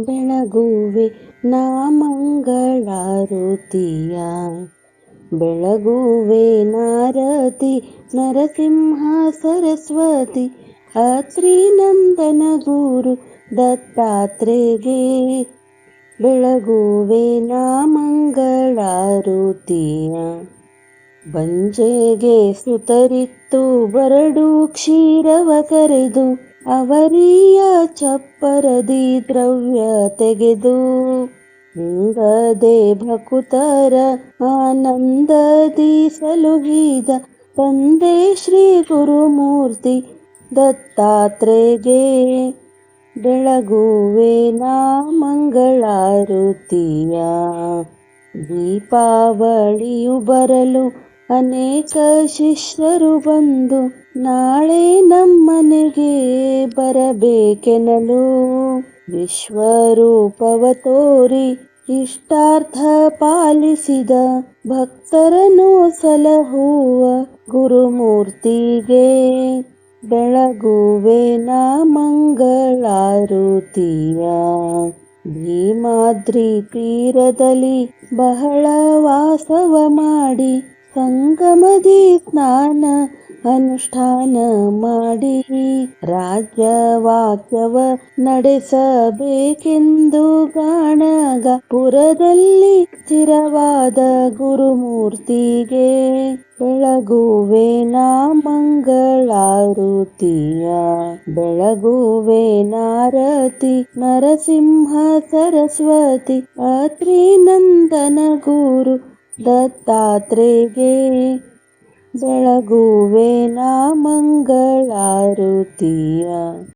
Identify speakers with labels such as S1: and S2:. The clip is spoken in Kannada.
S1: ಬೆಳಗುವೆ ನಾ ಮಂಗಳಾರುತಿಯ. ಬೆಳಗುವೆ ನಾರತಿ ನರಸಿಂಹ ಸರಸ್ವತಿ ಅತ್ರಿ ನಂದನ ಗುರು ದತ್ತಾತ್ರೇಯಗೆ. ಬೆಳಗುವೆ ನಾ ಮಂಗಳಾರುತಿಯ. ಬಂಜೆಗೆ ಸುತರಿತ್ತು ಬರಡು ಕ್ಷೀರವ ಕರೆದು ಅವರಿಯ ಚಪ್ಪರದಿ ದ್ರವ್ಯ ತೆಗೆದು. ಇಂಗದೆ ಭಕುತರ ಆನಂದದಿ ಸಲುಹಿದ ತಂದೆ ಶ್ರೀ ಗುರುಮೂರ್ತಿ ದತ್ತಾತ್ರೇಯಗೆ. ಬೆಳಗುವೆ ನಾ ಮಂಗಳಾರುತಿಯ. ದೀಪಾವಳಿಯು ಬರಲು ಅನೇಕ ಶಿಷ್ಯರು ಬಂದು ನಾಳೆ ನಮ್ಮನೆಗೆ ಬರಬೇಕೆನ್ನಲು. ವಿಶ್ವರೂಪವ ತೋರಿ ಇಷ್ಟಾರ್ಥ ಪಾಲಿಸಿದ ಭಕ್ತರನ್ನು ಸಲಹುವ ಗುರುಮೂರ್ತಿಗೆ. ಬೆಳಗುವೆ ನಾ ಮಂಗಳಾರುತಿಯ. ಭೀಮಾದ್ರಿ ತೀರದಲ್ಲಿ ಬಹಳ ವಾಸವ ಮಾಡಿ ಸಂಗಮದಿ ಸ್ನಾನ ಅನುಷ್ಠಾನ ಮಾಡಿ ರಾಜ್ಯವಾಕ್ಯವ ನಡೆಸಬೇಕೆಂದು ಗಾಣಗಪುರದಲ್ಲಿ ಸ್ಥಿರವಾದ ಗುರುಮೂರ್ತಿಗೆ. ಬೆಳಗುವೆ ನಾ ಮಂಗಳಾರುತಿಯ. ಬೆಳಗುವೆ ನಾರತಿ ನರಸಿಂಹ ಸರಸ್ವತಿ ಅತ್ರಿ ನಂದನ ಗುರು ದತ್ತಾತ್ರೇಯಗೆ. ಬೆಳಗುವೆ ನಾ ಮಂಗಳಾರುತಿಯ.